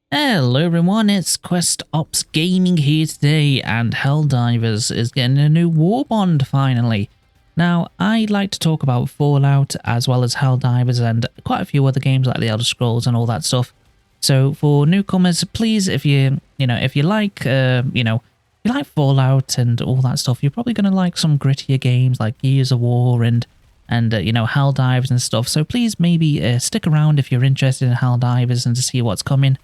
Hello everyone, it's Quest Ops Gaming here today, and Helldivers is getting a new Warbond finally. Now, I like to talk about Fallout as well as Helldivers and quite a few other games like the Elder Scrolls and all that stuff. So for newcomers, please, if you like, you like Fallout and all that stuff, you're probably going to like some grittier games like Gears of War and Helldivers and stuff. So please maybe stick around if you're interested in Helldivers and to see what's coming.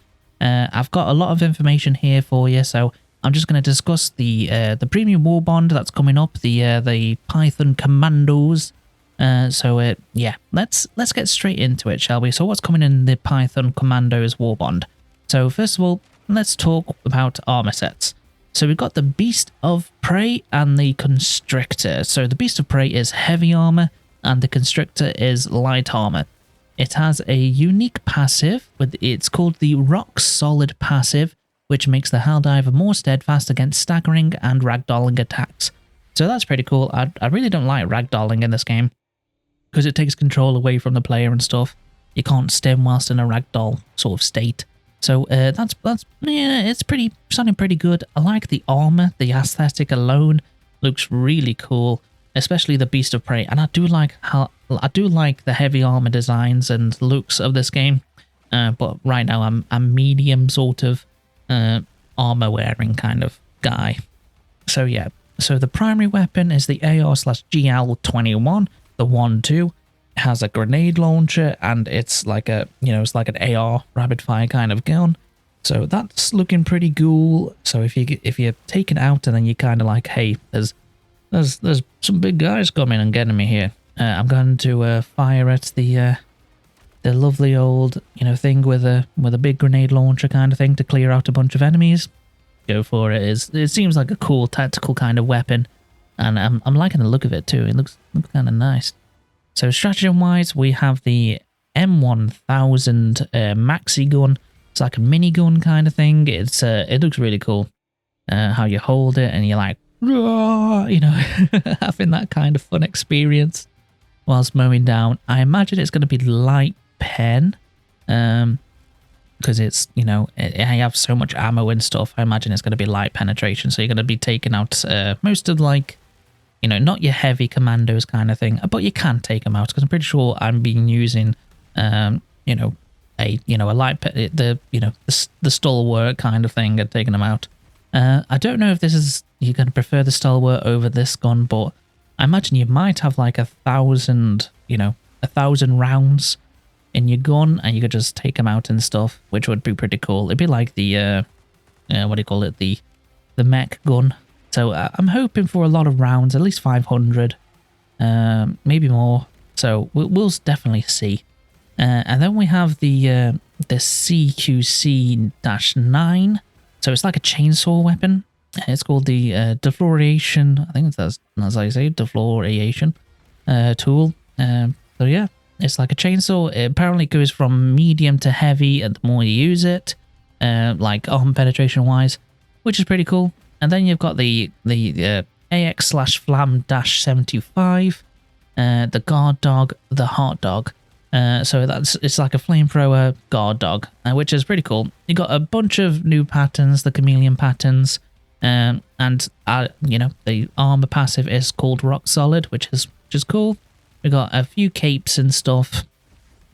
I've got a lot of information here for you, so I'm just going to discuss the premium Warbond that's coming up, the Python Commandos. Yeah, let's get straight into it, shall we? So what's coming in the Python Commandos Warbond? So first of all, let's talk about armor sets. So we've got the Beast of Prey and the Constrictor. So the Beast of Prey is heavy armor and the Constrictor is light armor. It has a unique passive, it's called the Rock Solid passive, which makes the Helldiver more steadfast against staggering and ragdolling attacks. So that's pretty cool. I really don't like ragdolling in this game, because it takes control away from the player and stuff. You can't stem whilst in a ragdoll sort of state. So that's it's sounding pretty good. I like the armor, the aesthetic alone looks really cool, especially the Beast of Prey, and I do like the heavy armor designs and looks of this game. But right now I'm medium sort of armor wearing kind of guy. So yeah, so the primary weapon is the AR/GL21, the 1-2. It has a grenade launcher and it's like an AR rapid fire kind of gun. So that's looking pretty cool. So if you take it out and then you kind of like, hey, there's some big guys coming and getting me here. I'm going to fire at the lovely old thing with a big grenade launcher kind of thing to clear out a bunch of enemies. Go for it. It seems like a cool tactical kind of weapon, and I'm liking the look of it too. It looks kind of nice. So stratagem wise, we have the M1000 maxi gun. It's like a mini gun kind of thing. It looks really cool. How you hold it and you're like, having that kind of fun experience whilst mowing down. I imagine it's going to be light pen, because it's, I have so much ammo and stuff. I imagine it's going to be light penetration, so you're going to be taking out most of not your heavy commandos kind of thing, but you can take them out, because I'm pretty sure I'm being using a light the stalwart kind of thing and taking them out. I don't know if you're going to prefer the stalwart over this gun, but I imagine you might have like 1,000 rounds in your gun, and you could just take them out and stuff, which would be pretty cool. It'd be like the the mech gun. So I'm hoping for a lot of rounds, at least 500, maybe more. So we'll definitely see. And then we have the CQC-9. So it's like a chainsaw weapon. It's called the defloration. I think that's how you say, defloration tool. So yeah, it's like a chainsaw. It apparently goes from medium to heavy, and the more you use it, like arm penetration wise, which is pretty cool. And then you've got the AX/Flam-75, the guard dog, the heart dog. So it's like a flamethrower guard dog, which is pretty cool. You got a bunch of new patterns, the chameleon patterns, and the armor passive is called Rock Solid, which is cool. We got a few capes and stuff,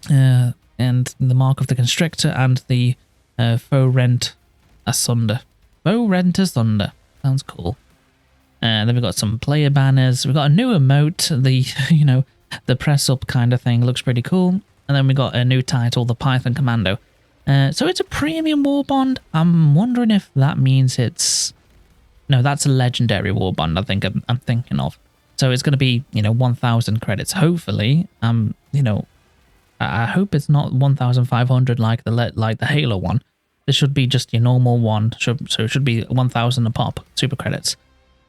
and the mark of the Constrictor and the Faux Rent Asunder. Faux Rent Asunder sounds cool. And then we got some player banners. We got a new emote, the press up kind of thing looks pretty cool. And then we got a new title, the Python Commando. So it's a premium Warbond. I'm wondering if that means no, that's a legendary Warbond, I think I'm thinking of. So it's going to be, 1,000 credits, hopefully. I hope it's not 1,500 like the Halo one. This should be just your normal one, so it should be 1,000 a pop, super credits.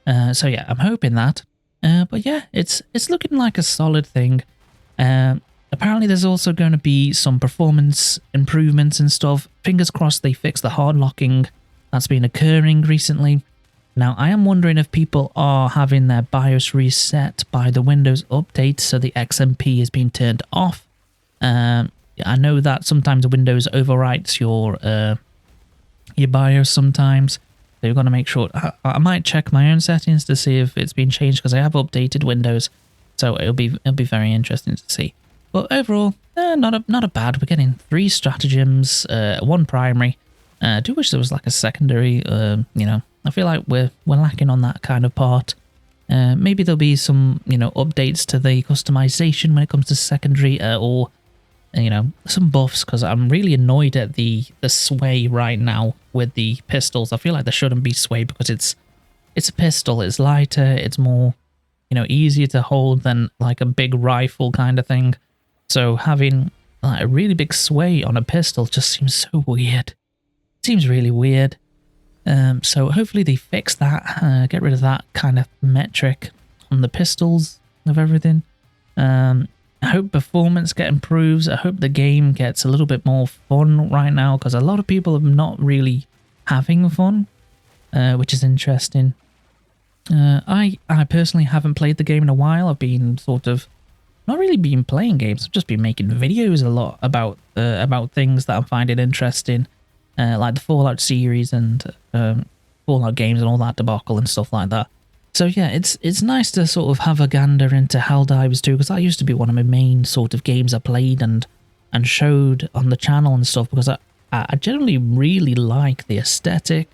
So yeah, I'm hoping that. But yeah, it's looking like a solid thing. Apparently there's also going to be some performance improvements and stuff. Fingers crossed they fix the hard locking that's been occurring recently. Now, I am wondering if people are having their BIOS reset by the Windows update, so the XMP is being turned off. I know that sometimes Windows overwrites your your BIOS sometimes. So you've got to make sure. I might check my own settings to see if it's been changed because I have updated Windows. So it'll be very interesting to see. But overall, not a bad. We're getting 3 stratagems, 1 primary. I do wish there was like a secondary. You know, I feel like we're lacking on that kind of part. Maybe there'll be some, you know, updates to the customization when it comes to secondary, or you know, some buffs, because I'm really annoyed at the sway right now with the pistols. I feel like there shouldn't be sway because it's a pistol. It's lighter. It's more, you know, easier to hold than like a big rifle kind of thing. So having like a really big sway on a pistol just seems so weird. It seems really weird. So hopefully they fix that, get rid of that kind of metric on the pistols of everything. I hope performance improves. I hope the game gets a little bit more fun right now, because a lot of people are not really having fun, which is interesting. I personally haven't played the game in a while. I've been sort of not really been playing games. I've just been making videos a lot about things that I'm finding interesting, like the Fallout series and Fallout games and all that debacle and stuff like that. So yeah, it's nice to sort of have a gander into Helldivers too, because that used to be one of my main sort of games I played and showed on the channel and stuff, because I generally really like the aesthetic.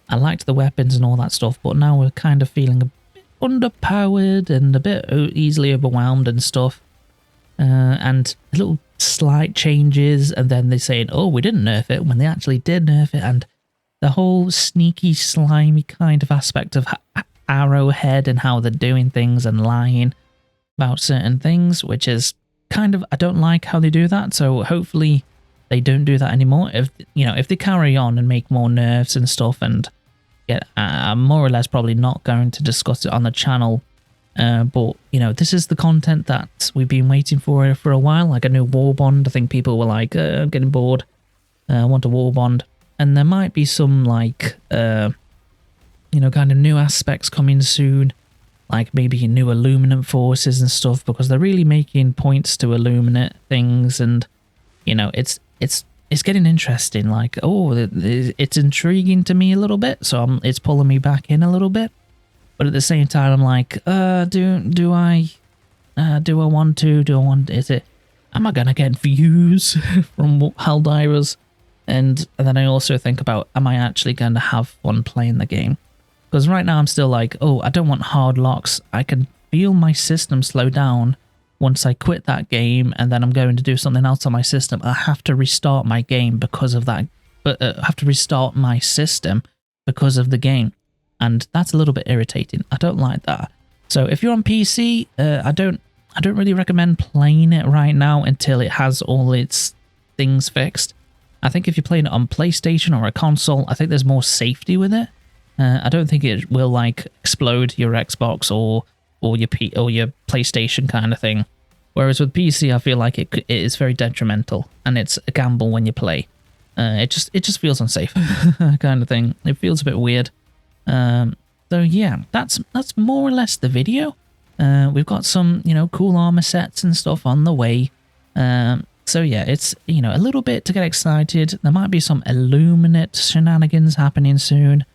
I liked the weapons and all that stuff, but now we're kind of feeling a bit underpowered and a bit easily overwhelmed and stuff. And little slight changes, and then they're saying, oh, we didn't nerf it, when they actually did nerf it, and the whole sneaky, slimy kind of aspect of Arrowhead and how they're doing things and lying about certain things, which is kind of, I don't like how they do that. So hopefully they don't do that anymore. If, you know, if they carry on and make more nerfs and stuff, and yeah, I'm more or less probably not going to discuss it on the channel. But you know, this is the content that we've been waiting for a while, like a new Warbond. I think people were like, I'm getting bored. I want a Warbond. And there might be some like, you know, kind of new aspects coming soon, like maybe new Illuminate forces and stuff, because they're really making points to Illuminate things, and you know, it's getting interesting. Like, oh, it's intriguing to me a little bit, so it's pulling me back in a little bit. But at the same time, I'm like, do I want to? Am I gonna get views from Helldivers? And then I also think about, am I actually going to have fun playing the game? Because right now I'm still like, oh, I don't want hard locks. I can feel my system slow down once I quit that game, and then I'm going to do something else on my system. I have to restart my game because of that. But I have to restart my system because of the game. And that's a little bit irritating. I don't like that. So if you're on PC, I don't really recommend playing it right now until it has all its things fixed. I think if you're playing it on PlayStation or a console, I think there's more safety with it. I don't think it will like explode your Xbox or your PlayStation kind of thing. Whereas with PC, I feel like it is very detrimental, and it's a gamble when you play. It just feels unsafe kind of thing. It feels a bit weird. So yeah, that's more or less the video. We've got some, you know, cool armor sets and stuff on the way. So yeah, it's, you know, a little bit to get excited. There might be some Illuminate shenanigans happening soon.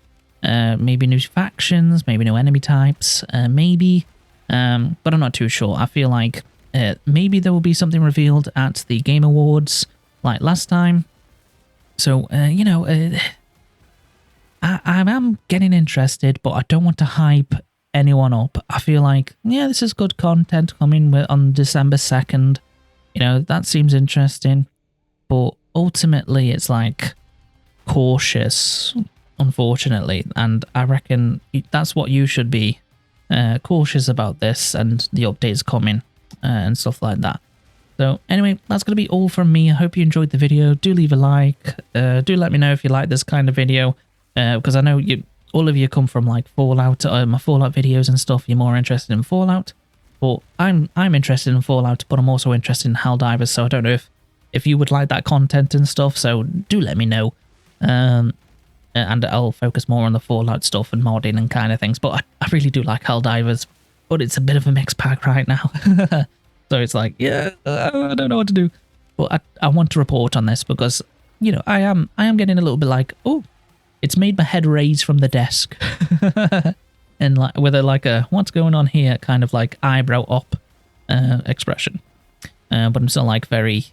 Maybe new factions, maybe new enemy types, maybe. But I'm not too sure. I feel like maybe there will be something revealed at the Game Awards like last time. So, you know, I am getting interested, but I don't want to hype anyone up. I feel like, yeah, this is good content coming on December 2nd. You know, that seems interesting. But ultimately, it's like cautious, unfortunately. And I reckon that's what you should be, cautious about this and the updates coming and stuff like that. So anyway, that's going to be all from me. I hope you enjoyed the video. Do leave a like. Do let me know if you like this kind of video. Because I know all of you come from like Fallout, my Fallout videos and stuff. You're more interested in Fallout. But I'm interested in Fallout, but I'm also interested in Helldivers. So I don't know if you would like that content and stuff. So do let me know. And I'll focus more on the Fallout stuff and modding and kind of things. But I really do like Helldivers. But it's a bit of a mixed bag right now. So it's like, yeah, I don't know what to do. But I want to report on this because, you know, I am getting a little bit like, oh, it's made my head raise from the desk. And like with a what's going on here kind of like eyebrow up expression. But I'm still like very,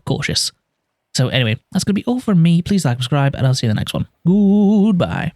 cautious. So anyway, that's going to be all from me. Please like, subscribe, and I'll see you in the next one. Goodbye.